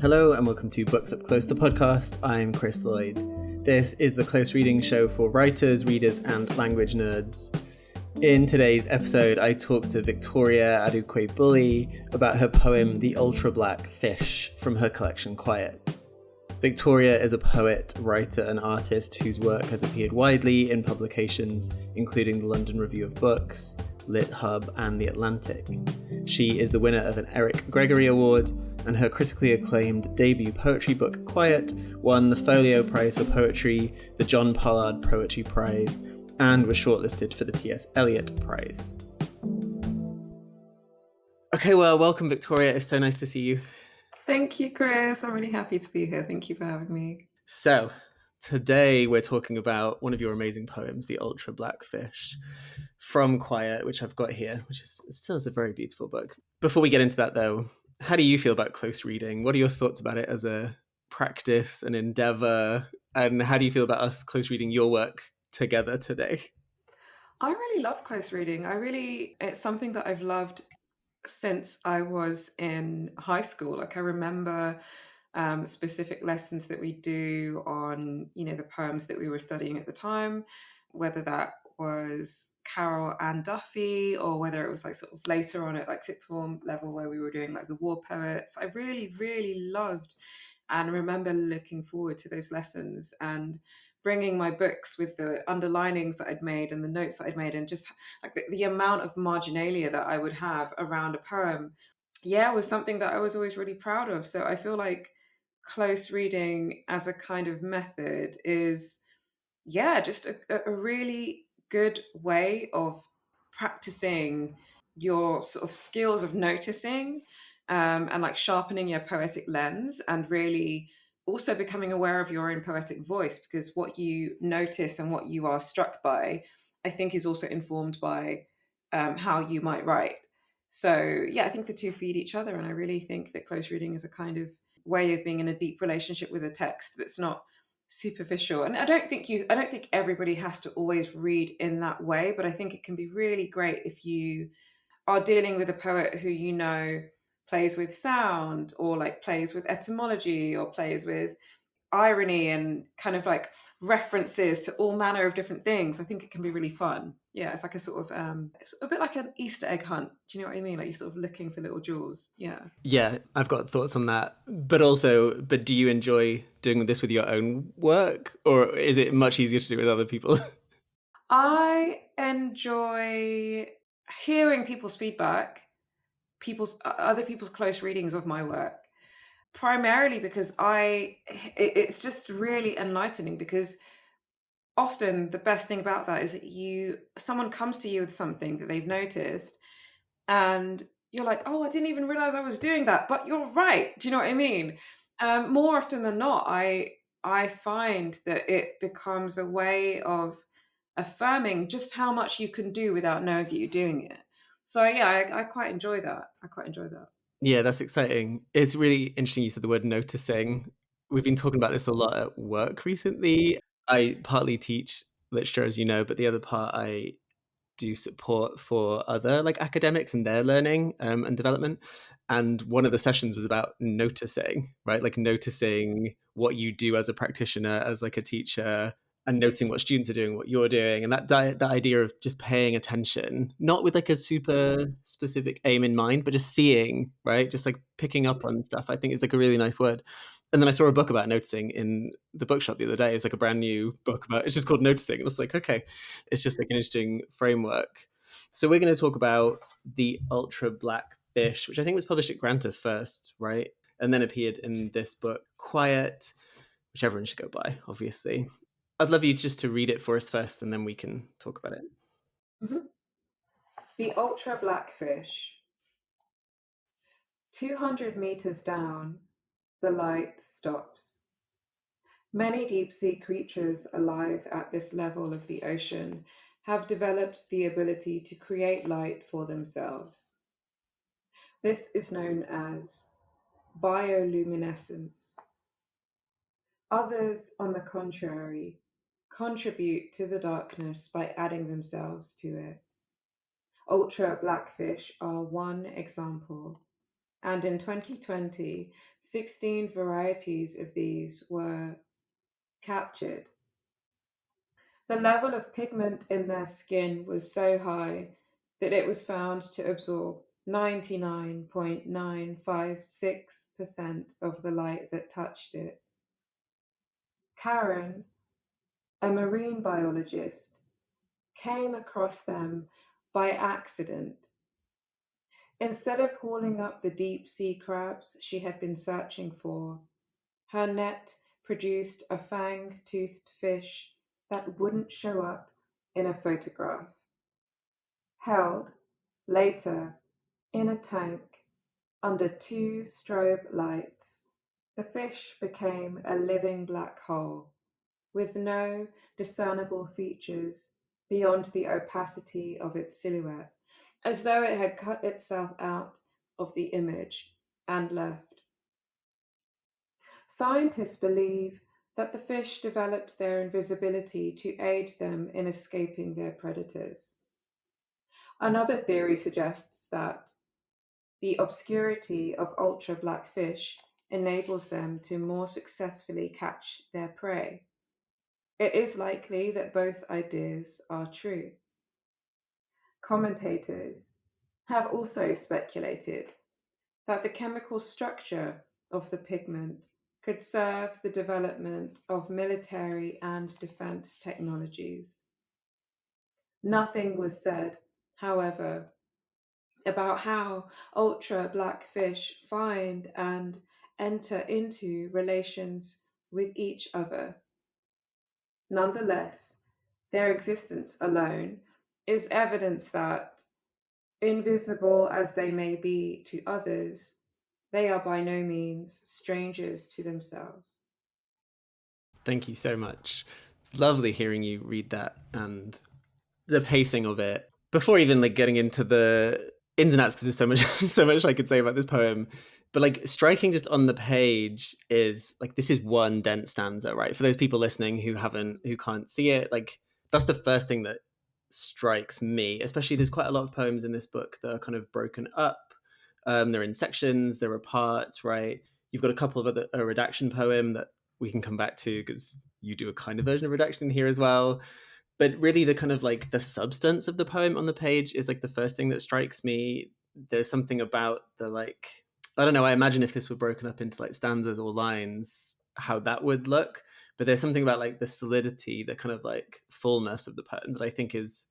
Hello and welcome to Books Up Close, the podcast. I'm Chris Lloyd. This is the close reading show for writers, readers and language nerds. In today's episode, I talked to Victoria Adukwei Bulley about her poem The Ultra Black Fish from her collection Quiet. Victoria is a poet, writer and artist whose work has appeared widely in publications including the London Review of Books, LitHub and The Atlantic. She is the winner of an Eric Gregory Award, and her critically acclaimed debut poetry book Quiet won the Folio Prize for Poetry, the John Pollard Poetry Prize, and was shortlisted for the T.S. Eliot Prize. Okay, well, welcome Victoria. It's so nice to see you. Thank you, Chris. I'm really happy to be here. Thank you for having me. So, today we're talking about one of your amazing poems, The Ultra Black Fish, from Quiet, which I've got here, which is still is a very beautiful book. Before we get into that, though, how do you feel about close reading? What are your thoughts about it as a practice, an endeavour? And how do you feel about us close reading your work together today? I really love close reading. It's something that I've loved since I was in high school. Like I remember specific lessons that we do on, the poems that we were studying at the time, whether that was Carol Ann Duffy or whether it was like sort of later on at like sixth form level where we were doing like the war poets. I really, really loved and remember looking forward to those lessons and bringing my books with the underlinings that I'd made and the notes that I'd made and just like the amount of marginalia that I would have around a poem, was something that I was always really proud of. So I feel like close reading as a kind of method is, just a really good way of practicing your sort of skills of noticing and like sharpening your poetic lens and really also becoming aware of your own poetic voice, because what you notice and what you are struck by, I think, is also informed by how you might write. So, I think the two feed each other. And I really think that close reading is a kind of way of being in a deep relationship with a text that's not superficial. And I don't think everybody has to always read in that way, but I think it can be really great if you are dealing with a poet who plays with sound or like plays with etymology or plays with irony and kind of like references to all manner of different things. I think it can be really fun. Yeah, it's like a sort of it's a bit like an Easter egg hunt. Do you know what I mean? Like you're sort of looking for little jewels. Yeah, I've got thoughts on that. But do you enjoy doing this with your own work, or is it much easier to do with other people? I enjoy hearing people's feedback, other people's close readings of my work, primarily because it's just really enlightening, because often the best thing about that is that someone comes to you with something that they've noticed and you're like, oh, I didn't even realize I was doing that, but you're right. Do you know what I mean? More often than not, I find that it becomes a way of affirming just how much you can do without knowing that you're doing it. So I quite enjoy that. Yeah, that's exciting. It's really interesting you said the word noticing. We've been talking about this a lot at work recently. I partly teach literature, as you know, but the other part I do support for other like academics and their learning and development. And one of the sessions was about noticing, right? Like noticing what you do as a practitioner, as like a teacher, and noticing what students are doing, what you're doing, and that idea of just paying attention, not with like a super specific aim in mind, but just seeing, right? Just like picking up on stuff, I think is like a really nice word. And then I saw a book about noticing in the bookshop the other day. It's like a brand new book it's just called Noticing. And it's like, okay, it's just like an interesting framework. So we're going to talk about The Ultra Black Fish, which I think was published at Granta first, right? And then appeared in this book, Quiet, which everyone should go buy, obviously. I'd love you just to read it for us first, and then we can talk about it. Mm-hmm. The Ultra Black Fish. 200 meters down, the light stops. Many deep-sea creatures alive at this level of the ocean have developed the ability to create light for themselves. This is known as bioluminescence. Others, on the contrary, contribute to the darkness by adding themselves to it. Ultra blackfish are one example. And in 2020, 16 varieties of these were captured. The level of pigment in their skin was so high that it was found to absorb 99.956% of the light that touched it. Karen, a marine biologist, came across them by accident. Instead of hauling up the deep sea crabs she had been searching for, her net produced a fang-toothed fish that wouldn't show up in a photograph. Held, later, in a tank under two strobe lights, the fish became a living black hole with no discernible features beyond the opacity of its silhouette, as though it had cut itself out of the image and left. Scientists believe that the fish developed their invisibility to aid them in escaping their predators. Another theory suggests that the obscurity of ultra black fish enables them to more successfully catch their prey. It is likely that both ideas are true. Commentators have also speculated that the chemical structure of the pigment could serve the development of military and defense technologies. Nothing was said, however, about how ultra black fish find and enter into relations with each other. Nonetheless, their existence alone is evidence that, invisible as they may be to others, they are by no means strangers to themselves. Thank you so much. It's lovely hearing you read that and the pacing of it. Before even like getting into the ins and outs, because there's so much, so much I could say about this poem. But like striking just on the page is like this is one dense stanza, right? For those people listening who can't see it, like that's the first thing that strikes me. Especially there's quite a lot of poems in this book that are kind of broken up. They're in sections, there are parts, right? You've got a couple of other a redaction poem that we can come back to because you do a kind of version of redaction here as well. But really the kind of like the substance of the poem on the page is like the first thing that strikes me. There's something about the like, I don't know, I imagine if this were broken up into like stanzas or lines, how that would look. But there's something about like the solidity, the kind of like fullness of the poem that I think is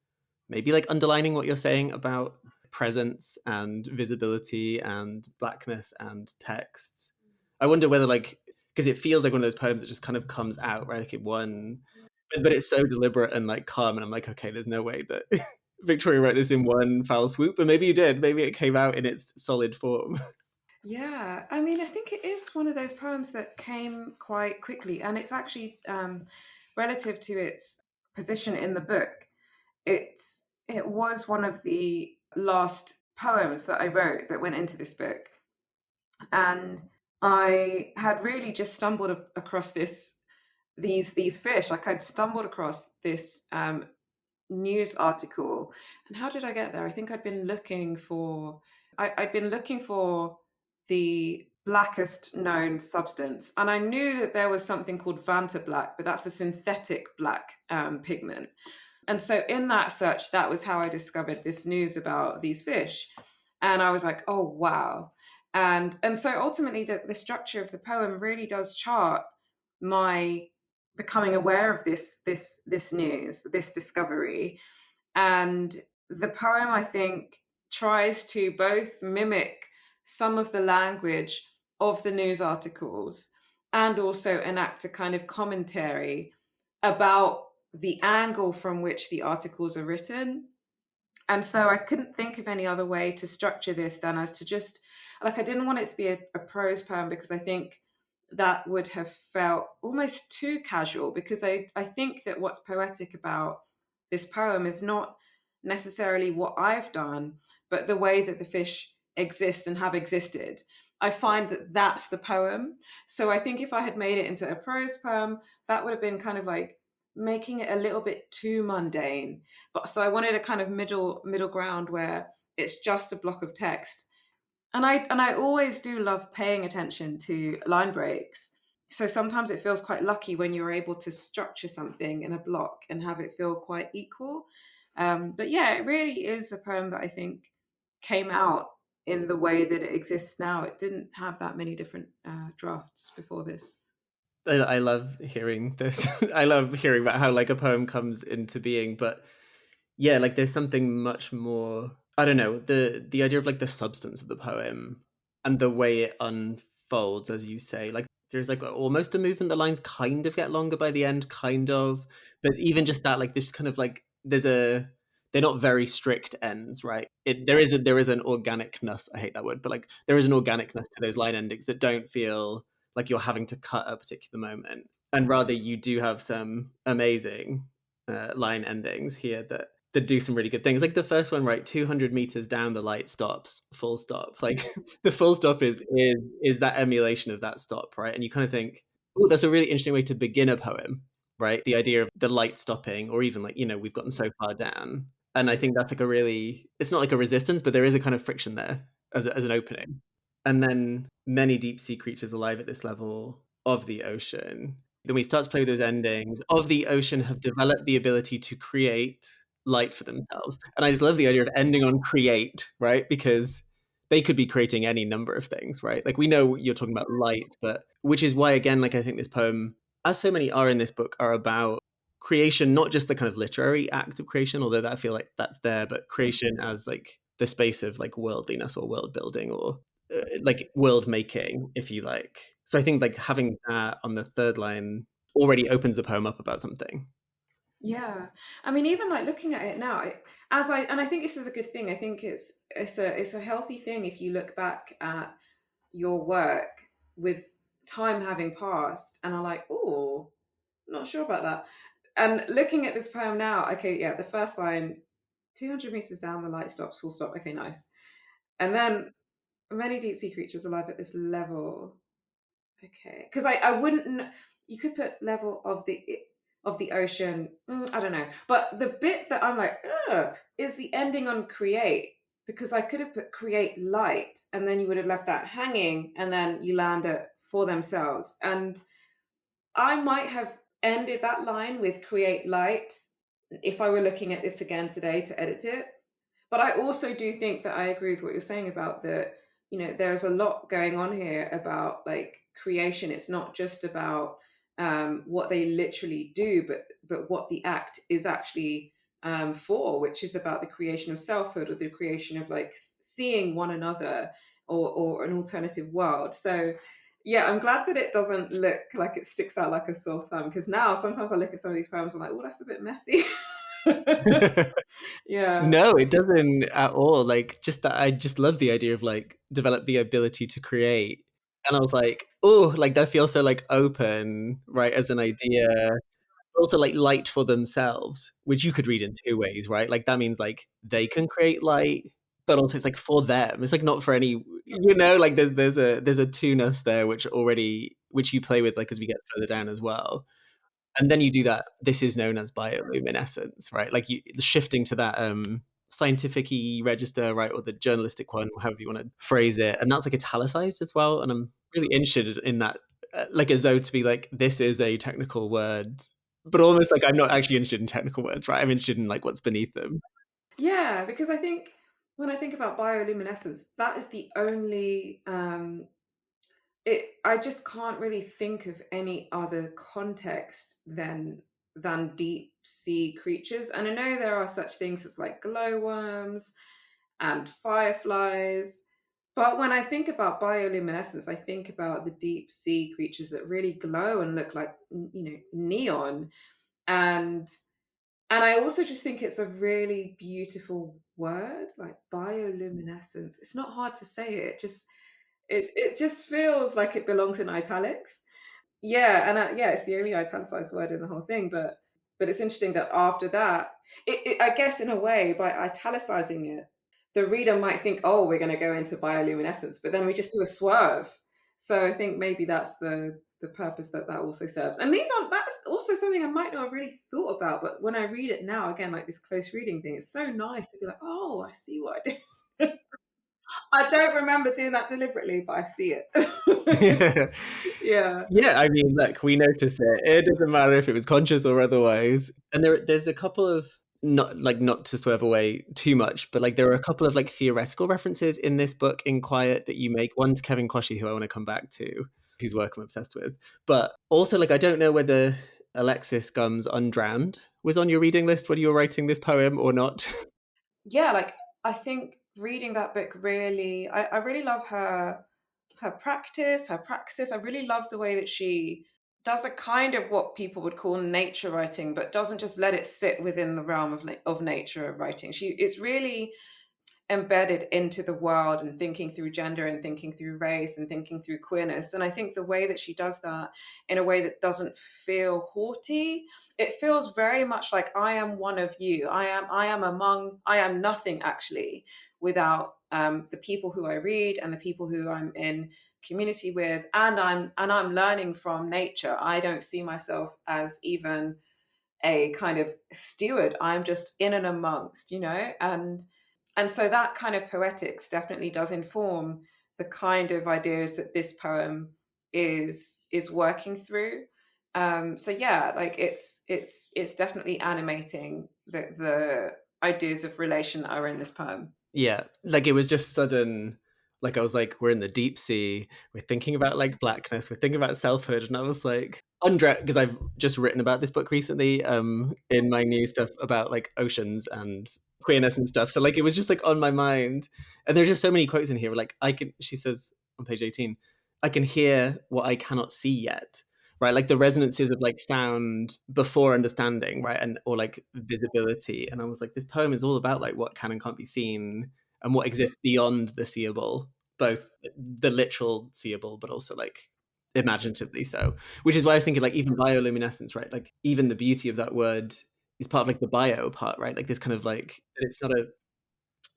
maybe like underlining what you're saying about presence and visibility and blackness and text. I wonder whether like, because it feels like one of those poems that just kind of comes out, right? Like it won, but it's so deliberate and like calm, and I'm like, okay, there's no way that Victoria wrote this in one foul swoop, but maybe you did. Maybe it came out in its solid form. Yeah, I mean, I think it is one of those poems that came quite quickly, and it's actually relative to its position in the book. It was one of the last poems that I wrote that went into this book, and I had really just stumbled across these fish. Like I'd stumbled across this news article, and how did I get there? I think I'd been looking for the blackest known substance, and I knew that there was something called Vanta black, but that's a synthetic black pigment. And so in that search, that was how I discovered this news about these fish. And I was like, oh wow. And so ultimately the structure of the poem really does chart my becoming aware of this news, this discovery. And the poem, I think, tries to both mimic some of the language of the news articles and also enact a kind of commentary about the angle from which the articles are written. And so I couldn't think of any other way to structure this than as to just, like, I didn't want it to be a prose poem because I think that would have felt almost too casual, because I think that what's poetic about this poem is not necessarily what I've done, but the way that the fish exist and have existed. I find that that's the poem. So I think if I had made it into a prose poem, that would have been kind of like making it a little bit too mundane. But so I wanted a kind of middle ground where it's just a block of text, And I always do love paying attention to line breaks. So sometimes it feels quite lucky when you're able to structure something in a block and have it feel quite equal. But yeah, it really is a poem that I think came out in the way that it exists now. It didn't have that many different drafts before this. I love hearing this. I love hearing about how like a poem comes into being, but yeah, like there's something much more. I don't know, the idea of like the substance of the poem and the way it unfolds, as you say. Like there's like almost a movement. The lines kind of get longer by the end, kind of, but even just that, like this kind of like there's a they're not very strict ends, right? There is an organicness. I hate that word, but like there is an organicness to those line endings that don't feel like you're having to cut a particular moment, and rather you do have some amazing line endings here that do some really good things. Like the first one, right? 200 meters down, the light stops. Full stop. Like the full stop is that emulation of that stop, right? And you kind of think, oh, that's a really interesting way to begin a poem, right? The idea of the light stopping, or even like we've gotten so far down. And I think that's like a really, it's not like a resistance, but there is a kind of friction there as an opening. And then many deep sea creatures alive at this level of the ocean. Then we start to play with those endings of the ocean have developed the ability to create light for themselves. And I just love the idea of ending on create, right? Because they could be creating any number of things, right? Like we know you're talking about light, but which is why, again, like I think this poem, as so many are in this book, are about creation, not just the kind of literary act of creation, although that I feel like that's there, but creation as like the space of like worldliness or world building or like world making, if you like. So I think like having that on the third line already opens the poem up about something. Yeah, I mean, even like looking at it now, and I think this is a good thing. I think it's a healthy thing if you look back at your work with time having passed and are like, oh, not sure about that. And looking at this poem now, okay, yeah, the first line, 200 meters down, the light stops, full stop. Okay, nice. And then many deep sea creatures alive at this level. Okay, because I wouldn't. You could put level of the ocean. I don't know, but the bit that I'm like, ugh, is the ending on create, because I could have put create light, and then you would have left that hanging, and then you land it for themselves. And I might have ended that line with create light if I were looking at this again today to edit it. But I also do think that I agree with what you're saying about there's a lot going on here about like creation. It's not just about what they literally do, but what the act is actually for, which is about the creation of selfhood or the creation of like seeing one another or an alternative world. So yeah, I'm glad that it doesn't look like it sticks out like a sore thumb, because now sometimes I look at some of these poems, I'm like, oh, that's a bit messy. Yeah. No, it doesn't at all. Like just that I just love the idea of like develop the ability to create. And I was like, oh, like that feels so like open, right, as an idea. Also like light for themselves, which you could read in two ways, right? Like that means like they can create light, but also it's like for them. It's like not for any, like there's a two-ness there which you play with like as we get further down as well. And then you do that. This is known as bioluminescence, right? Like you shifting to that scientific register, right, or the journalistic one, however you want to phrase it, and that's like italicized as well. And I'm really interested in that, like as though to be like this is a technical word, but almost like I'm not actually interested in technical words, right? I'm interested in like what's beneath them. Yeah, because I think when I think about bioluminescence, that is the only I just can't really think of any other context than deep sea creatures. And I know there are such things as like glowworms and fireflies. But when I think about bioluminescence, I think about the deep sea creatures that really glow and look like, neon. And and I also just think it's a really beautiful word, like bioluminescence. It's not hard to say it. It just feels like it belongs in italics. Yeah, and yeah, it's the only italicized word in the whole thing. But it's interesting that after that, I guess in a way, by italicizing it, the reader might think, oh, we're going to go into bioluminescence, but then we just do a swerve. So I think maybe that's the purpose that also serves. And that's also something I might not have really thought about, but when I read it now, again, like this close reading thing, it's so nice to be like, oh, I see what I did. I don't remember doing that deliberately, but I see it. Yeah. Yeah, I mean, look, we notice it. It doesn't matter if it was conscious or otherwise. And there's a couple of not to swerve away too much, but like there are a couple of like theoretical references in this book in Quiet that you make. One's Kevin Koshy, who I want to come back to, whose work I'm obsessed with. But also, like, I don't know whether Alexis Gumb's Undrowned was on your reading list when you were writing this poem or not. Yeah, like I think reading that book really, I really love her practice, her praxis. I really love the way that she does a kind of what people would call nature writing, but doesn't just let it sit within the realm of nature writing. It's really embedded into the world and thinking through gender and thinking through race and thinking through queerness. And I think the way that she does that in a way that doesn't feel haughty, it feels very much like I am one of you. I am nothing actually without the people who I read and the people who I'm in community with, and I'm learning from nature. I don't see myself as even a kind of steward. I'm just in and amongst, and so that kind of poetics definitely does inform the kind of ideas that this poem is working through. So yeah, like it's definitely animating the ideas of relation that are in this poem. Yeah, like it was just sudden. Like I was like, we're in the deep sea. We're thinking about like blackness. We're thinking about selfhood, and I was like, because I've just written about this book recently, in my new stuff about like oceans and queerness and stuff. So like it was just like on my mind, and there's just so many quotes in here. Like I can, she says on page 18, I can hear what I cannot see yet. Right, like the resonances of like sound before understanding, right, and or like visibility. And I was like, this poem is all about like what can and can't be seen and what exists beyond the seeable, both the literal seeable, but also like imaginatively so. Which is why I was thinking like even bioluminescence, right? Like even the beauty of that word is part of like the bio part, right? Like this kind of like it's not a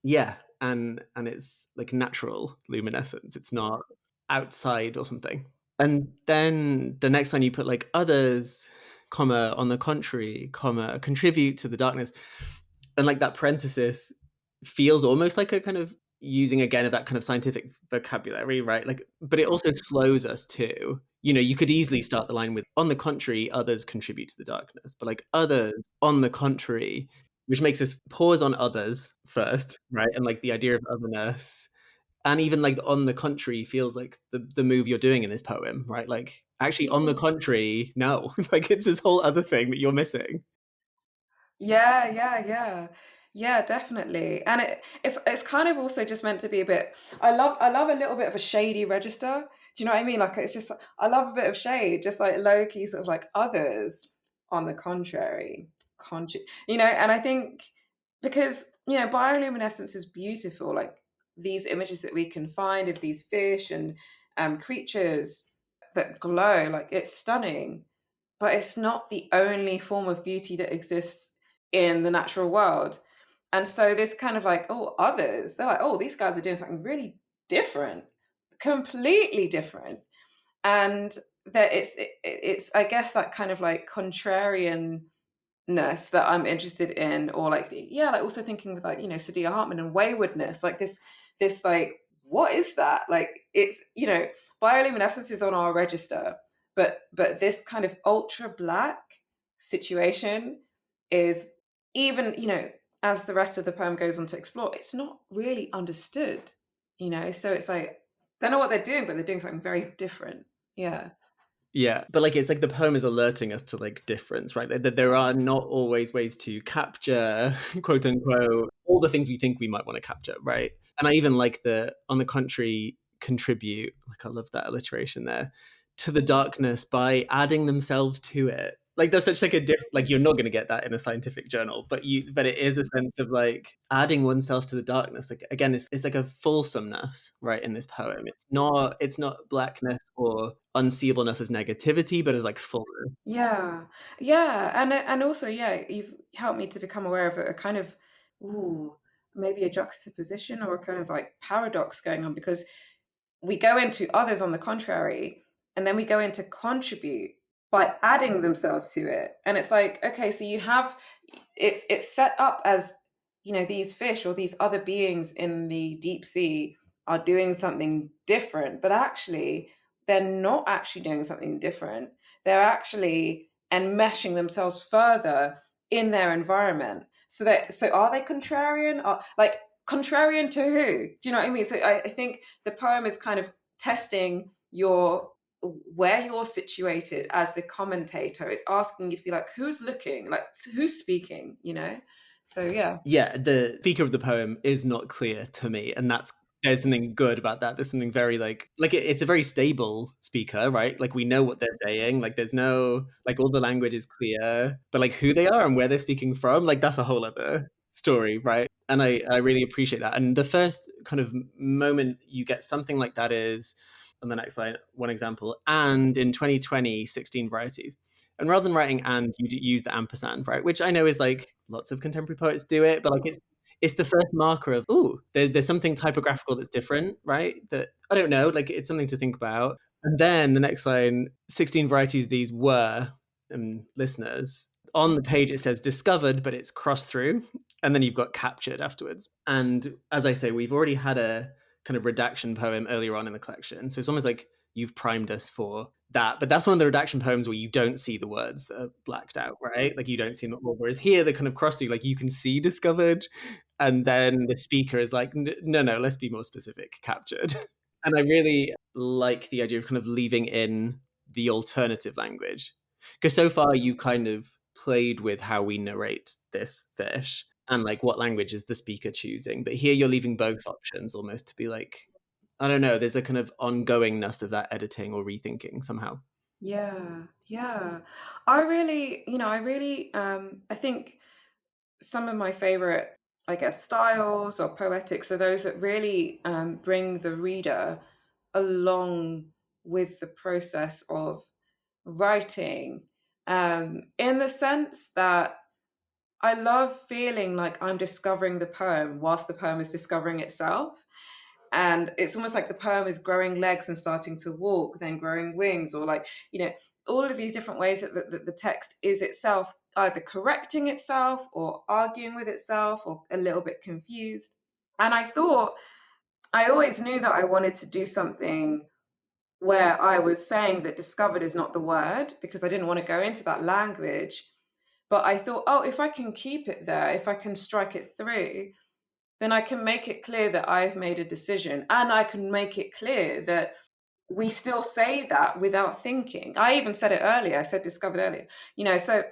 yeah, and it's like natural luminescence. It's not outside or something. And then the next line you put like others, comma, on the contrary, comma, contribute to the darkness. And like that parenthesis feels almost like a kind of using again of that kind of scientific vocabulary, right? Like, but it also slows us too. You know, you could easily start the line with, on the contrary, others contribute to the darkness, but like others, on the contrary, which makes us pause on others first, right? And like the idea of otherness, and even like on the contrary feels like the move you're doing in this poem, right? Like actually on the contrary, no. Like it's this whole other thing that you're missing. Yeah, yeah, yeah. Yeah, definitely. And it's kind of also just meant to be a bit, I love a little bit of a shady register. Do you know what I mean? Like it's just I love a bit of shade, just like low key sort of like others on the contrary. And I think because, bioluminescence is beautiful, like these images that we can find of these fish and creatures that glow, like it's stunning, but it's not the only form of beauty that exists in the natural world. And so this kind of like, oh, others, they're like, oh, these guys are doing something really different, completely different. And that it's I guess that kind of like contrarian that I'm interested in, or like like also thinking with like Sadia Hartman and waywardness, like this like what is that? Like it's bioluminescence is on our register, but this kind of ultra black situation is even as the rest of the poem goes on to explore, it's not really understood, so it's like they know what they're doing, but they're doing something very different. Yeah. Yeah, but like it's like the poem is alerting us to like difference, right? That there are not always ways to capture, quote unquote, all the things we think we might want to capture, right? And I even like the on the contrary contribute, like I love that alliteration there, to the darkness by adding themselves to it. Like there's such like a like you're not going to get that in a scientific journal, but it is a sense of like adding oneself to the darkness. Like again, it's like a fulsomeness, right, in this poem. It's not blackness or unseeableness as negativity, but as like fullness. Yeah, yeah, and also, yeah, you've helped me to become aware of a kind of, ooh, maybe a juxtaposition or a kind of like paradox going on, because we go into others on the contrary, and then we go into contribute by adding themselves to it, and it's like, okay, so you have it's set up as these fish or these other beings in the deep sea are doing something different, but actually they're not actually doing something different. They're actually enmeshing themselves further in their environment. So are they contrarian? Like contrarian to who? Do you know what I mean? So I think the poem is kind of testing your where you're situated as the commentator. It's asking you to be like, who's looking? Like who's speaking, you know? So yeah. Yeah, the speaker of the poem is not clear to me, and there's something good about that. There's something very it's a very stable speaker, right? Like we know what they're saying. Like there's no all the language is clear, but like who they are and where they're speaking from, like that's a whole other story, right? And I really appreciate that. And the first kind of moment you get something like that is on the next line, one example, and in 2020, 16 varieties. And rather than writing and, you use the ampersand, right? Which I know is like lots of contemporary poets do it, but like it's the first marker of, there's something typographical that's different, right? That I don't know, like it's something to think about. And then the next line, 16 varieties these were, listeners. On the page it says discovered, but it's crossed through, and then you've got captured afterwards. And as I say, we've already had a kind of redaction poem earlier on in the collection, so it's almost like you've primed us for that. But that's one of the redaction poems where you don't see the words that are blacked out, right? Like you don't see them at all. Whereas here, they're kind of crossed through, like you can see discovered, and then the speaker is like, no, let's be more specific, captured. And I really like the idea of kind of leaving in the alternative language, because so far you kind of played with how we narrate this fish and like what language is the speaker choosing. But here you're leaving both options almost to be like, I don't know, there's a kind of ongoingness of that editing or rethinking somehow. Yeah, yeah. I think some of my favorite, I guess, styles or poetics are those that really bring the reader along with the process of writing, in the sense that I love feeling like I'm discovering the poem whilst the poem is discovering itself. And it's almost like the poem is growing legs and starting to walk, then growing wings, or like, all of these different ways that the text is itself either correcting itself or arguing with itself or a little bit confused. And I always knew that I wanted to do something where I was saying that discovered is not the word, because I didn't want to go into that language. But I thought, oh, if I can keep it there, if I can strike it through, then I can make it clear that I've made a decision, and I can make it clear that we still say that without thinking. I even said it earlier. I said discovered earlier. So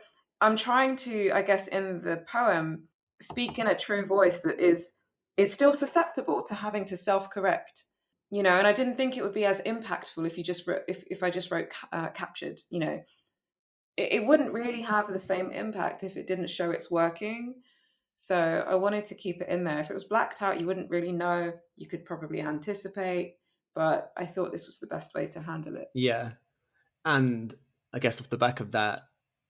I'm trying to, I guess, in the poem, speak in a true voice that is still susceptible to having to self-correct. And I didn't think it would be as impactful if you just wrote, if I just wrote captured. It wouldn't really have the same impact if it didn't show it's working. So I wanted to keep it in there. If it was blacked out, you wouldn't really know. You could probably anticipate, but I thought this was the best way to handle it. Yeah. And I guess off the back of that,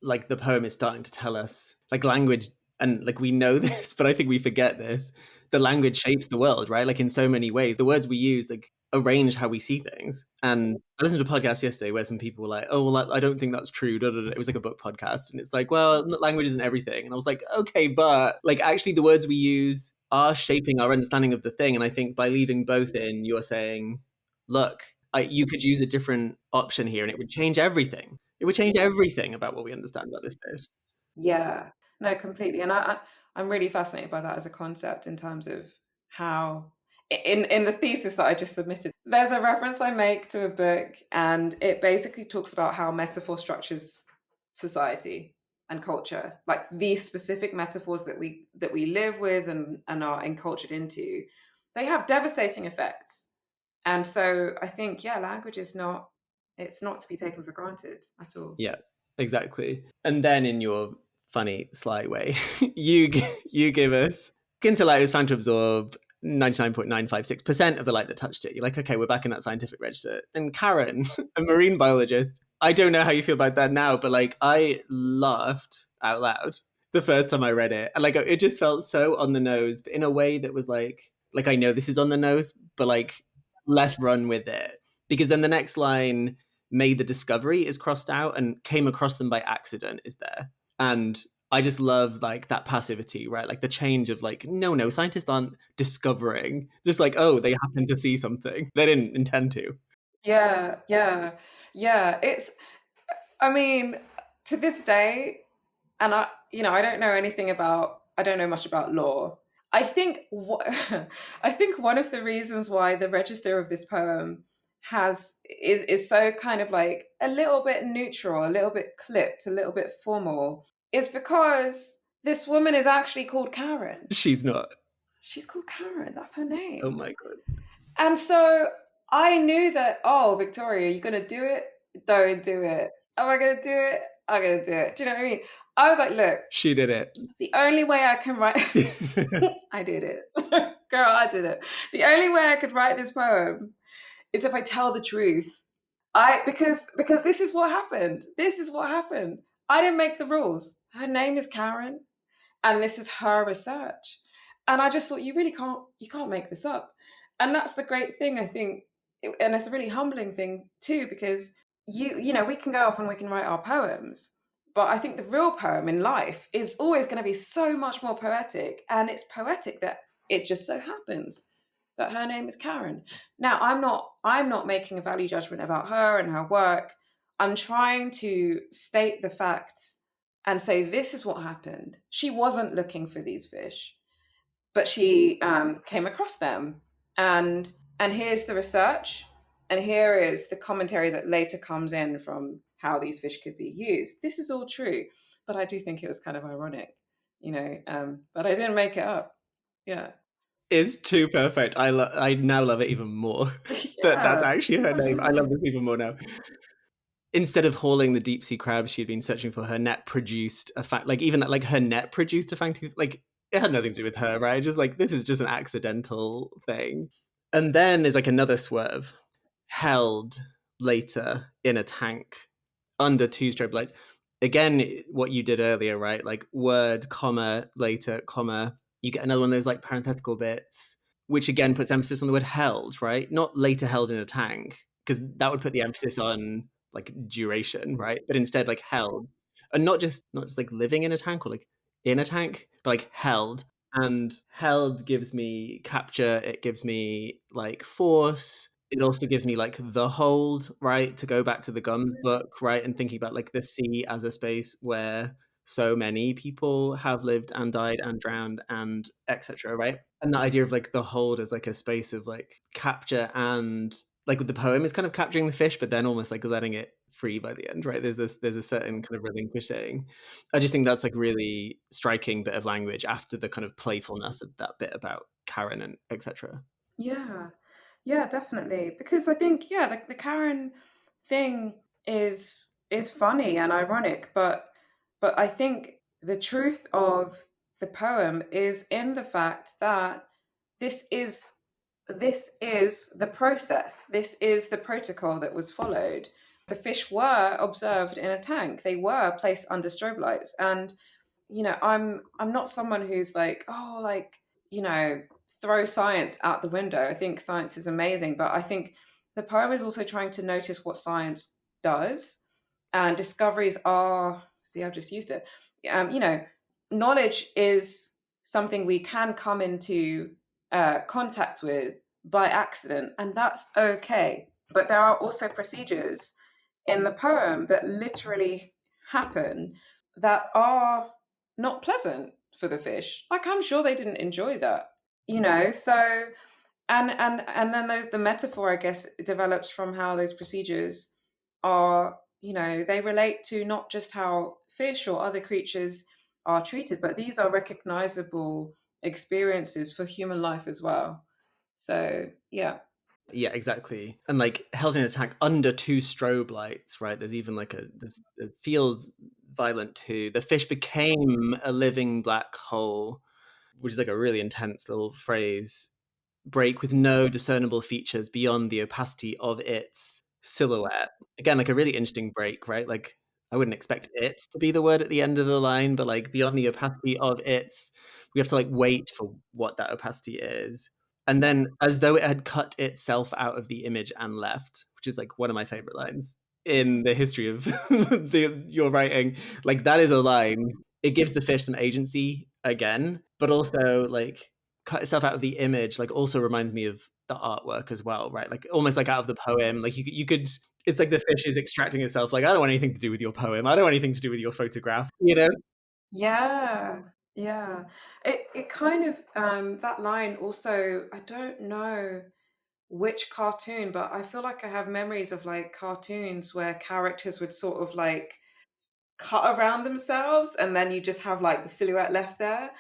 like the poem is starting to tell us, like language, and like we know this, but I think we forget this. The language shapes the world, right? Like in so many ways. The words we use like arrange how we see things. And I listened to a podcast yesterday where some people were like, oh, well, I don't think that's true. Da, da, da. It was like a book podcast. And it's like, well, language isn't everything. And I was like, okay, but like actually the words we use are shaping our understanding of the thing. And I think by leaving both in, you're saying, look, you could use a different option here and it would change everything. It would change everything about what we understand about this fish. Yeah, no, completely. And I'm really fascinated by that as a concept in terms of how, in the thesis that I just submitted, there's a reference I make to a book, and it basically talks about how metaphor structures society and culture, like these specific metaphors that we live with and are encultured into, they have devastating effects. And so I think, yeah, language is not, it's not to be taken for granted at all. Yeah, exactly. And then in your funny, sly way, you give us skin light is found to absorb 99.956% of the light that touched it. You're like, okay, we're back in that scientific register. And Karen, a marine biologist, I don't know how you feel about that now, but like I laughed out loud the first time I read it. And like it just felt so on the nose, but in a way that was like I know this is on the nose, but like let's run with it. Because then the next line, made the discovery, is crossed out, and came across them by accident is there. And I just love like that passivity, right? Like the change of like, no, scientists aren't discovering, just like, oh, they happen to see something. They didn't intend to. Yeah, yeah, yeah. I mean, to this day, and I don't know much about law. I think what, I think one of the reasons why the register of this poem is so kind of like a little bit neutral, a little bit clipped, a little bit formal, is because this woman is actually called Karen. She's not. She's called Karen. That's her Oh name. my God. And so I knew that, oh, Victoria, you're going to do it? Don't do it. Am I going to do it? I'm going to do it. Do you know what I mean? I was like, look, She did it. the only way I can write, I did it. Girl, I did it. The only way I could write this poem is if I tell the truth. Because this is what happened. This is what happened. I didn't make the rules. Her name is Karen, and this is her research. And I just thought, you can't make this up. And that's the great thing, I think. And it's a really humbling thing too, because we can go off and we can write our poems, but I think the real poem in life is always going to be so much more poetic. And it's poetic that it just so happens that her name is Karen. Now, I'm not making a value judgment about her and her work. I'm trying to state the facts and say this is what happened. She wasn't looking for these fish, but she came across them, and here's the research, and here is the commentary that later comes in from how these fish could be used. This is all true, but I do think it was kind of ironic, but I didn't make it up. Yeah. It's too perfect. I now love it even more. That's Yeah, actually her such a name. good I love name. this even more now. Instead of hauling the deep sea crabs she'd been searching for, her net produced a fact. Like even that, like her net produced a fangtooth. Like it had nothing to do with her, right? Just like this is just an accidental thing. And then there's like another swerve, held later in a tank under two strobe lights. Again, what you did earlier, right? Like word, comma, later, comma. You get another one of those like parenthetical bits, which again puts emphasis on the word held, right? Not later held in a tank, because that would put the emphasis on like duration, right? But instead, like held, and not just like living in a tank or like in a tank, but like held. And held gives me capture. It gives me like force. It also gives me like the hold, right? To go back to the Gums book, right? And thinking about like the sea as a space where so many people have lived and died and drowned and etc. Right? And the idea of like the hold as like a space of like capture, and like with the poem is kind of capturing the fish, but then almost like letting it free by the end, right? There's a certain kind of relinquishing. I just think that's like really striking bit of language after the kind of playfulness of that bit about Karen and etc. Yeah, yeah, definitely. Because I think, yeah, the Karen thing is funny and ironic, but I think the truth of the poem is in the fact that this is this is the process. This is the protocol that was followed. The fish were observed in a tank. They were placed under strobe lights, and I'm not someone who's like, oh, like, throw science out the window. I think science is amazing, but I think the poem is also trying to notice what science does, and discoveries are, see, I've just used it. Knowledge is something we can come into contact with by accident, and that's okay. But there are also procedures in the poem that literally happen that are not pleasant for the fish. Like, I'm sure they didn't enjoy that, So, and then there's the metaphor, I guess, develops from how those procedures are, they relate to not just how fish or other creatures are treated, but these are recognizable experiences for human life as well. So, yeah. Yeah, exactly. And like held in a tank under two strobe lights, right? There's even like it feels violent too. The fish became a living black hole, which is like a really intense little phrase. Break with no discernible features beyond the opacity of its silhouette. Again, like a really interesting break, right? Like I wouldn't expect it to be the word at the end of the line, but like beyond the opacity of its, we have to like wait for what that opacity is. And then as though it had cut itself out of the image and left, which is like one of my favorite lines in the history of your writing. Like that is a line it gives the fish some agency again, but also like cut itself out of the image, like also reminds me of the artwork as well, right? Like almost like out of the poem. Like you could it's like the fish is extracting itself, like, I don't want anything to do with your poem. I don't want anything to do with your photograph, you know? Yeah, yeah. It kind of that line also, I don't know which cartoon, but I feel like I have memories of like cartoons where characters would sort of like cut around themselves and then you just have like the silhouette left there.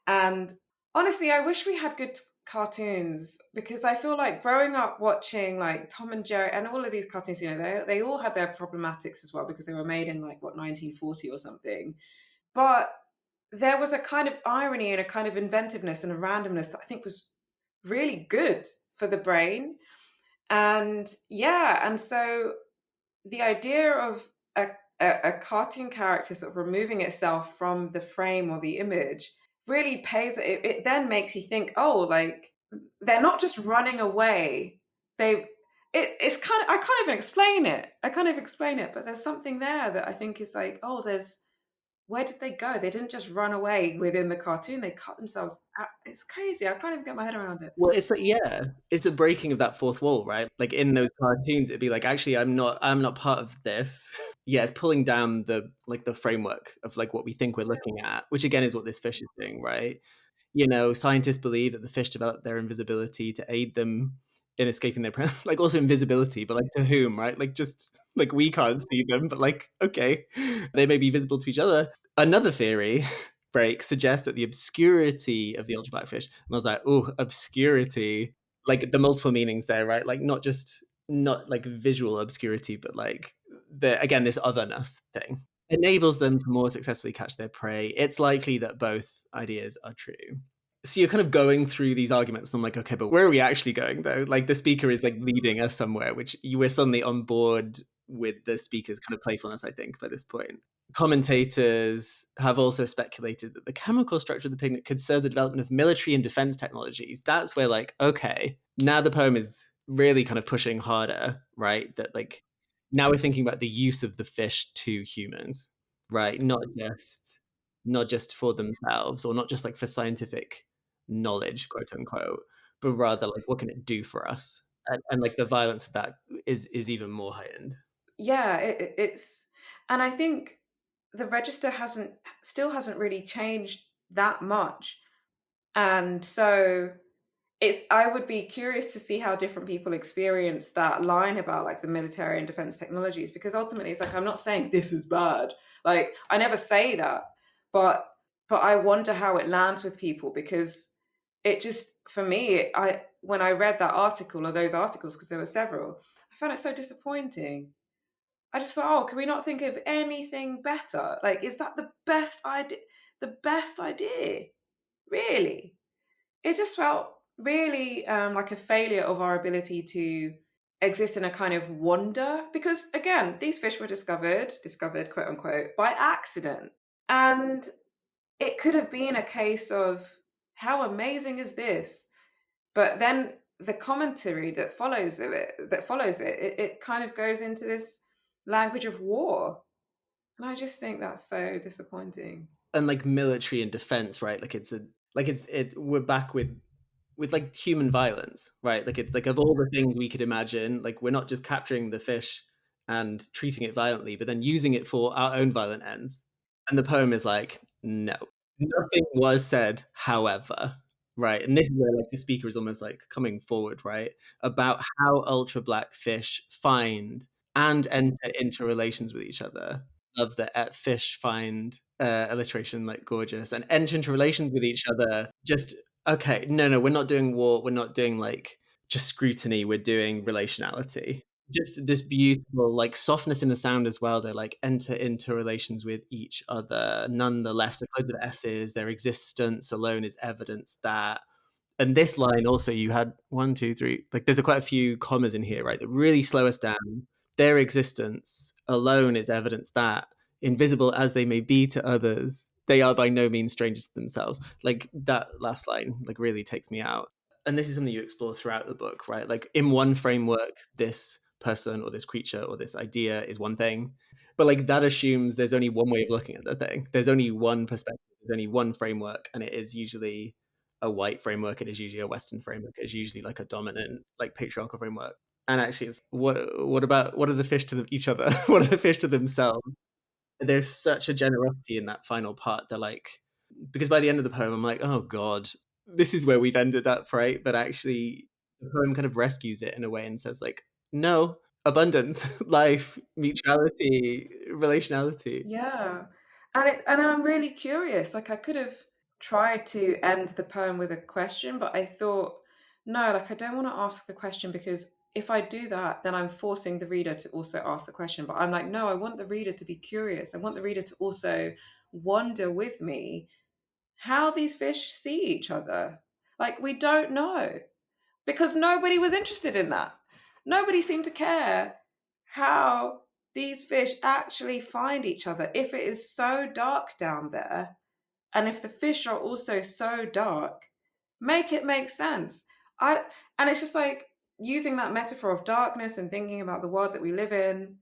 And honestly, I wish we had good cartoons because I feel like growing up watching like Tom and Jerry and all of these cartoons, they all had their problematics as well because they were made in like what 1940 or something. But there was a kind of irony and a kind of inventiveness and a randomness that I think was really good for the brain. And yeah, and so the idea of a cartoon character sort of removing itself from the frame or the image really pays it then makes you think, oh, like they're not just running away. It's kind of, I can't even explain it. I can't even explain it, but there's something there that I think is like, oh, there's where did they go? They didn't just run away within the cartoon. They cut themselves out. It's crazy. I can't even get my head around it. Well, it's like, yeah, it's a breaking of that fourth wall, right? Like in those cartoons, it'd be like, actually, I'm not part of this. Yeah, it's pulling down the like the framework of like what we think we're looking at, which again is what this fish is doing, right? Scientists believe that the fish developed their invisibility to aid them in escaping their like also invisibility, but like to whom, right? Like just like we can't see them, but like okay, they may be visible to each other. Another theory break suggests that the obscurity of the ultra blackfish, and I was like, oh, obscurity, like the multiple meanings there, right? Like not like visual obscurity, but like the again this otherness thing enables them to more successfully catch their prey. It's likely that both ideas are true. So you're kind of going through these arguments, and I'm like, okay, but where are we actually going though? Like the speaker is like leading us somewhere, which you were suddenly on board with the speaker's kind of playfulness, I think, by this point. Commentators have also speculated that the chemical structure of the pigment could serve the development of military and defense technologies. That's where, like, okay, now the poem is really kind of pushing harder, right? That, like, now we're thinking about the use of the fish to humans, right? Not just for themselves or not just like for scientific knowledge, quote unquote, but rather like what can it do for us? And like the violence of that is even more heightened. Yeah, it's, and I think the register hasn't really changed that much. And so I would be curious to see how different people experience that line about like the military and defense technologies, because ultimately it's like, I'm not saying this is bad. Like I never say that, but I wonder how it lands with people because it just, for me, when I read that article or those articles, because there were several, I found it so disappointing. I just thought, oh, can we not think of anything better? Like, is that the best idea? The best idea? Really? It just felt really like a failure of our ability to exist in a kind of wonder. Because again, these fish were discovered, quote unquote, by accident. And it could have been a case of how amazing is this? But then the commentary that follows it kind of goes into this language of war. And I just think that's so disappointing. And like military and defense, right? Like we're back with like human violence, right? Like it's like of all the things we could imagine, like we're not just capturing the fish and treating it violently, but then using it for our own violent ends. And the poem is like, no, nothing was said, however, right? And this is where like the speaker is almost like coming forward, right? About how ultra black fish find and enter into relations with each other. Love that fish find alliteration like gorgeous and enter into relations with each other. Just okay, no, we're not doing war. We're not doing like just scrutiny. We're doing relationality. Just this beautiful like softness in the sound as well. They like enter into relations with each other. Nonetheless, the loads of S's. Their existence alone is evidence that. And this line also, you had one, two, three. Like there's quite a few commas in here, right? That really slow us down. Their existence alone is evidence that, invisible as they may be to others, they are by no means strangers to themselves. Like that last line, like really takes me out. And this is something you explore throughout the book, right? Like in one framework, this person or this creature or this idea is one thing. But like that assumes there's only one way of looking at the thing. There's only one perspective. There's only one framework, and it is usually a white framework. It is usually a Western framework. It's usually like a dominant, like patriarchal framework. And actually, it's what are the fish to each other? What are the fish to themselves? There's such a generosity in that final part. They're like, because by the end of the poem, I'm like, oh God, this is where we've ended up, right? But actually, the poem kind of rescues it in a way and says, like, no, abundance, life, mutuality, relationality. Yeah. And I'm really curious. Like I could have tried to end the poem with a question, but I thought, no, like I don't want to ask the question because if I do that, then I'm forcing the reader to also ask the question. But I'm like, no, I want the reader to be curious. I want the reader to also wonder with me how these fish see each other. Like we don't know because nobody was interested in that. Nobody seemed to care how these fish actually find each other. If it is so dark down there, and if the fish are also so dark, make it make sense. I and it's just like using that metaphor of darkness and thinking about the world that we live in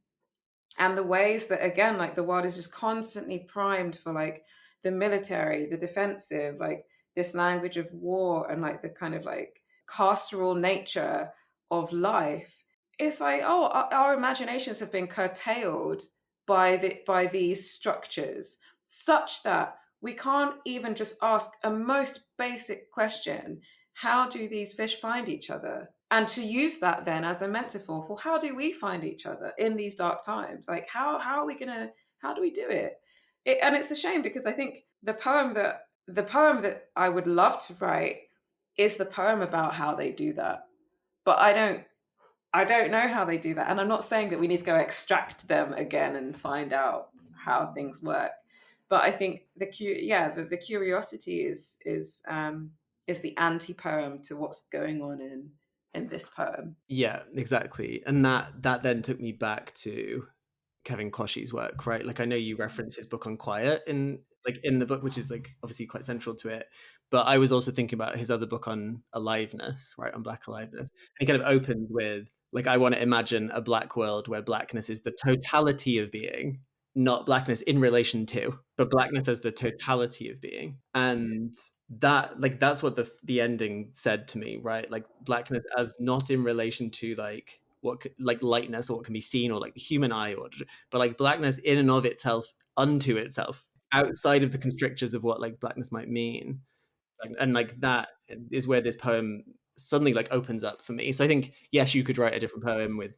and the ways that again like the world is just constantly primed for like the military, the defensive, like this language of war and like the kind of like carceral nature of life. It's like, oh, our imaginations have been curtailed by these structures such that we can't even just ask a most basic question: how do these fish find each other? And to use that then as a metaphor for how do we find each other in these dark times? Like how are we gonna, how do we do it? And it's a shame because I think the poem that I would love to write is the poem about how they do that. But I don't know how they do that. And I'm not saying that we need to go extract them again and find out how things work. But I think the curiosity is the anti poem to what's going on in this poem. Yeah, exactly. And that then took me back to Kevin Koshy's work, right? Like I know you reference his book on quiet in the book, which is like obviously quite central to it. But I was also thinking about his other book on aliveness, right? On Black aliveness. And he kind of opens with like, I want to imagine a Black world where blackness is the totality of being, not blackness in relation to, but blackness as the totality of being. And that like that's what the ending said to me, right? Like blackness as not in relation to like like lightness or what can be seen or like the human eye or, but like blackness in and of itself, unto itself, outside of the constrictures of what like blackness might mean. And like that is where this poem suddenly like opens up for me. So I think yes, you could write a different poem with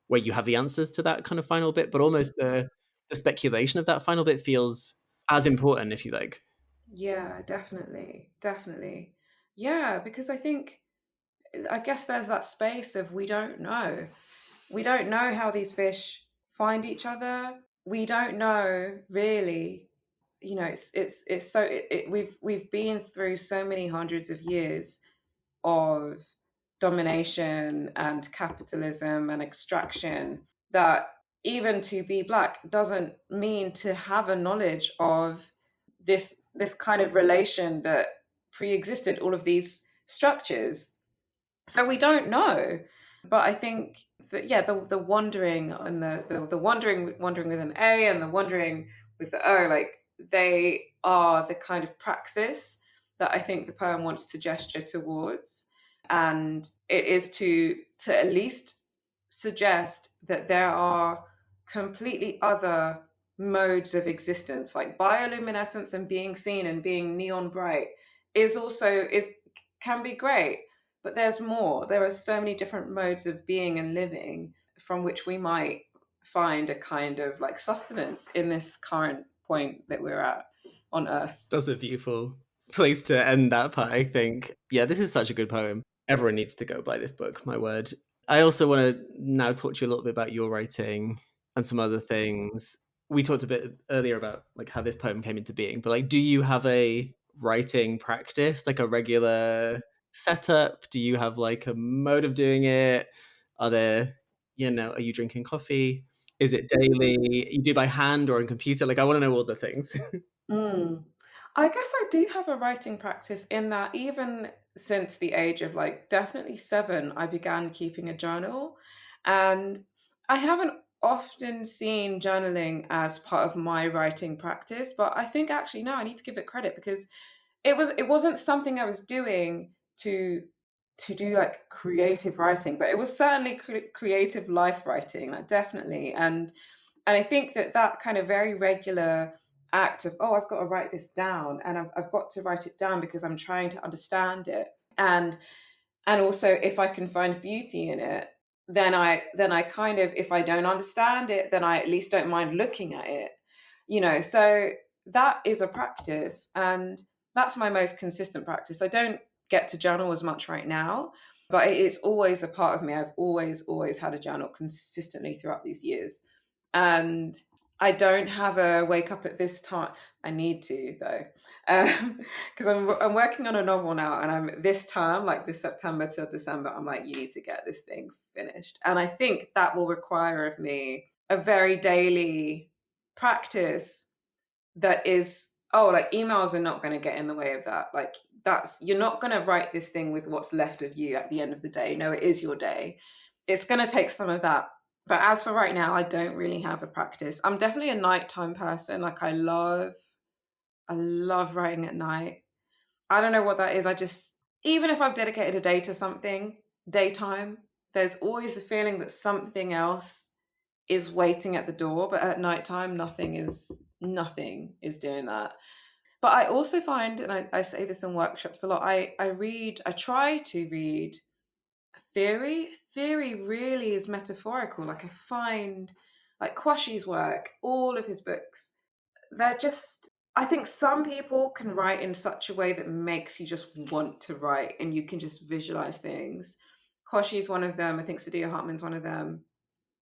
where you have the answers to that kind of final bit, but almost the speculation of that final bit feels as important, if you like. Yeah, definitely. Definitely. Yeah, because I guess there's that space of we don't know. We don't know how these fish find each other. We don't know really. You know, it's so we've been through so many hundreds of years of domination and capitalism and extraction that even to be black doesn't mean to have a knowledge of this kind of relation that pre-existed all of these structures. So we don't know. But I think that yeah, the wandering and the wandering with an A and the wandering with the O, like they are the kind of praxis that I think the poem wants to gesture towards. And it is to at least suggest that there are completely other modes of existence, like bioluminescence and being seen and being neon bright is can be great, but there's more. There are so many different modes of being and living from which we might find a kind of like sustenance in this current point that we're at on Earth. That's a beautiful place to end that part, I think. Yeah, this is such a good poem. Everyone needs to go buy this book, my word. I also want to now talk to you a little bit about your writing and some other things. We talked a bit earlier about like how this poem came into being, but like do you have a writing practice, like a regular setup? Do you have like a mode of doing it? Are there, are you drinking coffee? Is it daily? You do by hand or on computer? Like I want to know all the things. Mm. I guess I do have a writing practice in that even since the age of like definitely 7, I began keeping a journal. And I haven't often seen journaling as part of my writing practice, but I think actually no, I need to give it credit because it wasn't something I was doing to do like creative writing, but it was certainly creative life writing, like definitely. And I think that that kind of very regular act of, oh, I've got to write this down, and I've got to write it down because I'm trying to understand it, and also if I can find beauty in it, then I kind of, if I don't understand it, then I at least don't mind looking at it, so that is a practice, and that's my most consistent practice. I don't get to journal as much right now, but it's always a part of me. I've always had a journal consistently throughout these years, and I don't have a wake up at this time. I need to though, because I'm working on a novel now, and I'm this term, like this September till December, I'm like, you need to get this thing finished, and I think that will require of me a very daily practice that is, oh, like emails are not going to get in the way of that. Like, that's, you're not going to write this thing with what's left of you at the end of the day. No, it is your day. It's going to take some of that. But as for right now, I don't really have a practice. I'm definitely a nighttime person. Like, I love writing at night. I don't know what that is. I just, even if I've dedicated a day to something, daytime, there's always the feeling that something else is waiting at the door. But at nighttime, nothing is doing that. But I also find, and I say this in workshops a lot, I try to read theory. Theory really is metaphorical. Like, I find, like, Kwashi's work, all of his books, they're just, I think some people can write in such a way that makes you just want to write and you can just visualize things. Kwashi's one of them. I think Saidiya Hartman's one of them.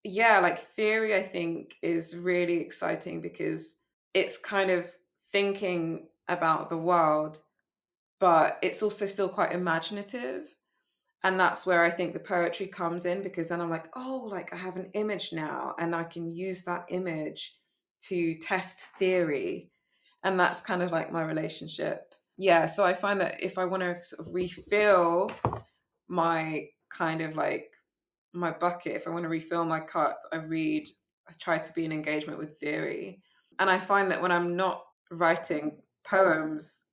Yeah, like theory, I think, is really exciting because it's kind of thinking about the world, but it's also still quite imaginative. And that's where I think the poetry comes in, because then I'm like, oh, like I have an image now and I can use that image to test theory. And that's kind of like my relationship. Yeah, so I find that if I want to sort of refill my kind of like my bucket, if I want to refill my cup, I try to be in engagement with theory. And I find that when I'm not writing poems,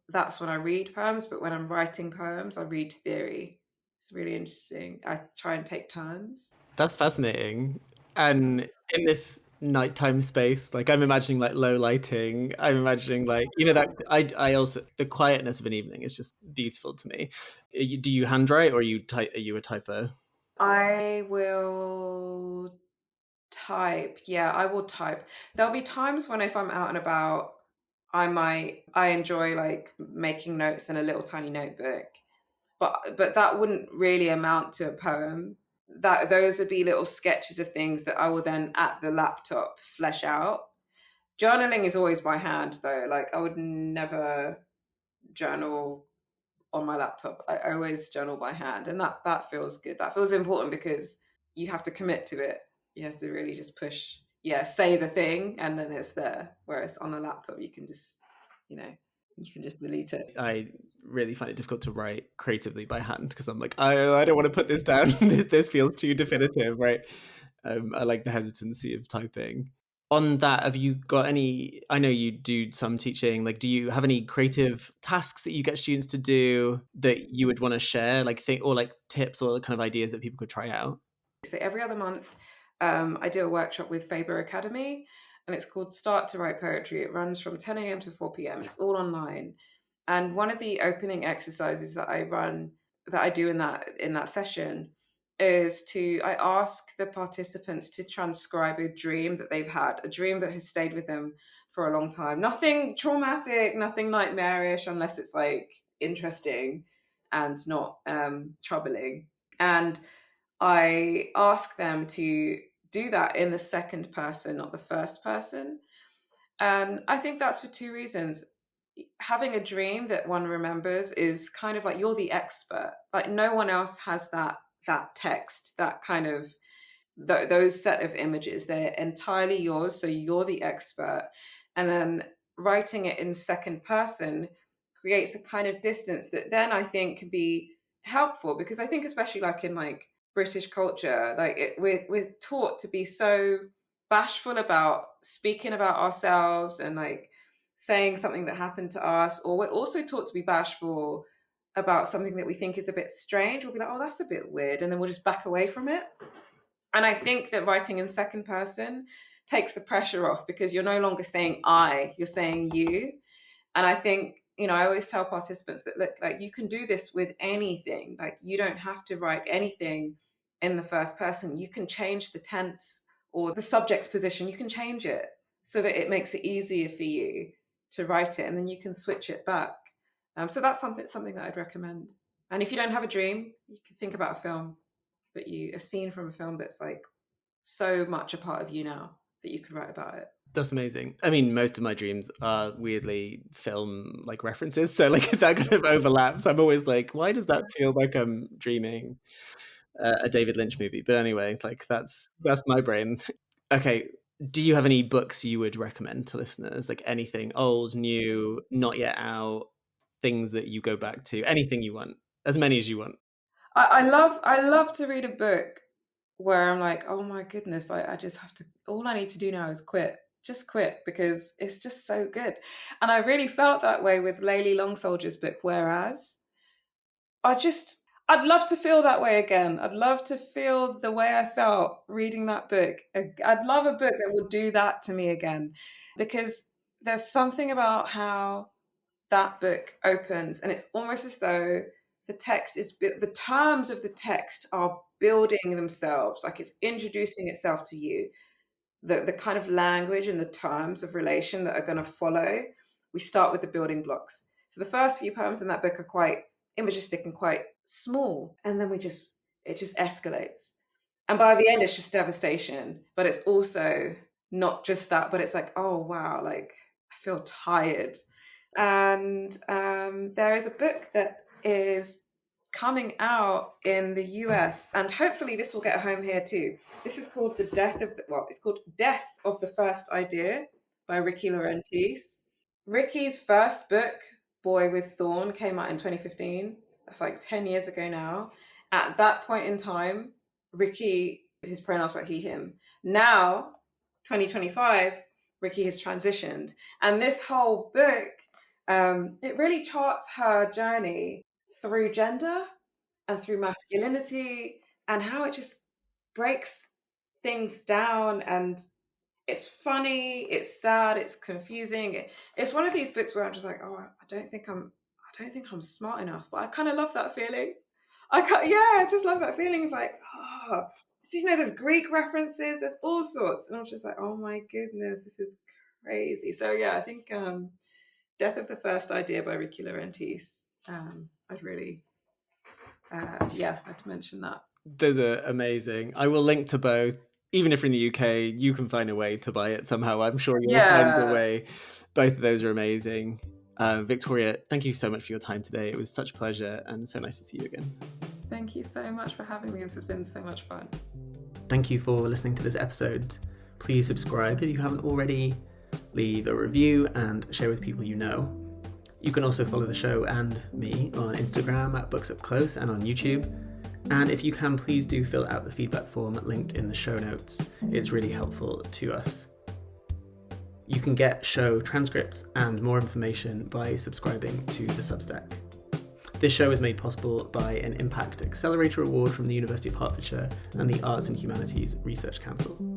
that's when I read poems, but when I'm writing poems, I read theory. It's really interesting. I try and take turns. That's fascinating. And in this nighttime space, like I'm imagining like low lighting. I'm imagining like, that I also, the quietness of an evening is just beautiful to me. Do you handwrite or are you a typer? I will type. Yeah, I will type. There'll be times when if I'm out and about, I enjoy like making notes in a little tiny notebook. But that wouldn't really amount to a poem. That those would be little sketches of things that I will then at the laptop flesh out. Journaling is always by hand though. Like, I would never journal on my laptop. I always journal by hand, and that feels good. That feels important because you have to commit to it. You have to really just push. Yeah, say the thing, and then it's there. Whereas on the laptop, you can just, you know, you can just delete it. I really find it difficult to write creatively by hand because I'm like, I don't want to put this down. This feels too definitive, right? I like the hesitancy of typing. On that, have you got any, I know you do some teaching, like do you have any creative tasks that you get students to do that you would want to share, like or like tips or kind of ideas that people could try out? So every other month, I do a workshop with Faber Academy, and it's called Start to Write Poetry. It runs from 10 a.m. to 4 p.m. It's all online. And one of the opening exercises that I do in that session is I ask the participants to transcribe a dream that they've had, a dream that has stayed with them for a long time. Nothing traumatic, nothing nightmarish, unless it's like interesting and not troubling. And I ask them to do that in the second person, not the first person. And I think that's for two reasons. Having a dream that one remembers is kind of like you're the expert. Like, no one else has that text, that kind of those set of images. They're entirely yours, so you're the expert. And then writing it in second person creates a kind of distance that then I think can be helpful, because I think especially like in like British culture. Like we're taught to be so bashful about speaking about ourselves and like saying something that happened to us, or we're also taught to be bashful about something that we think is a bit strange. We'll be like, oh, that's a bit weird, and then we'll just back away from it. And I think that writing in second person takes the pressure off, because you're no longer saying I, you're saying you. And I think, I always tell participants that, look, like, you can do this with anything. Like, you don't have to write anything in the first person. You can change the tense or the subject position. You can change it so that it makes it easier for you to write it, and then you can switch it back. So that's something that I'd recommend. And if you don't have a dream, you can think about a scene from a film that's like so much a part of you now that you could write about it. That's amazing. I mean, most of my dreams are weirdly film like references, so like that kind of overlaps. I'm always like, why does that feel like I'm dreaming a David Lynch movie? But anyway, like that's my brain. Okay, do you have any books you would recommend to listeners? Like anything old, new, not yet out, things that you go back to, anything you want, as many as you want. I love to read a book where I'm like, oh my goodness, I just have to, all I need to do now is just quit, because it's just so good. And I really felt that way with Layli Long Soldier's book, Whereas. I'd love to feel that way again. I'd love to feel the way I felt reading that book. I'd love a book that would do that to me again, because there's something about how that book opens, and it's almost as though the terms of the text are building themselves, like it's introducing itself to you. The kind of language and the terms of relation that are going to follow, we start with the building blocks. So the first few poems in that book are quite imagistic and quite small, and then it just escalates. And by the end, it's just devastation. But it's also not just that, but it's like, oh wow, like I feel tired. And there is a book that is coming out in the US, and hopefully this will get a home here too. This is called it's called Death of the First Idea by Ricky Laurentiis. Ricky's first book, Boy with Thorn, came out in 2015. That's like 10 years ago now. At that point in time, Ricky, his pronouns were he, him. Now, 2025, Ricky has transitioned. And this whole book, it really charts her journey through gender and through masculinity, and how it just breaks things down. And it's funny, it's sad, it's confusing. It's one of these books where I'm just like, oh, I don't think I'm smart enough, but I kind of love that feeling. I just love that feeling of like, there's Greek references, there's all sorts, and I'm just like, oh my goodness, this is crazy. So yeah, I think Death of the First Idea by Ricky Laurentiis. I'd really, I'd mention that. Those are amazing. I will link to both. Even if you're in the UK, you can find a way to buy it somehow. I'm sure you'll find a way. Both of those are amazing. Victoria, thank you so much for your time today. It was such a pleasure and so nice to see you again. Thank you so much for having me. This has been so much fun. Thank you for listening to this episode. Please subscribe if you haven't already. Leave a review and share with people you know. You can also follow the show and me on Instagram at Books Up Close and on YouTube. And if you can, please do fill out the feedback form linked in the show notes. It's really helpful to us. You can get show transcripts and more information by subscribing to the Substack. This show is made possible by an Impact Accelerator Award from the University of Hertfordshire and the Arts and Humanities Research Council.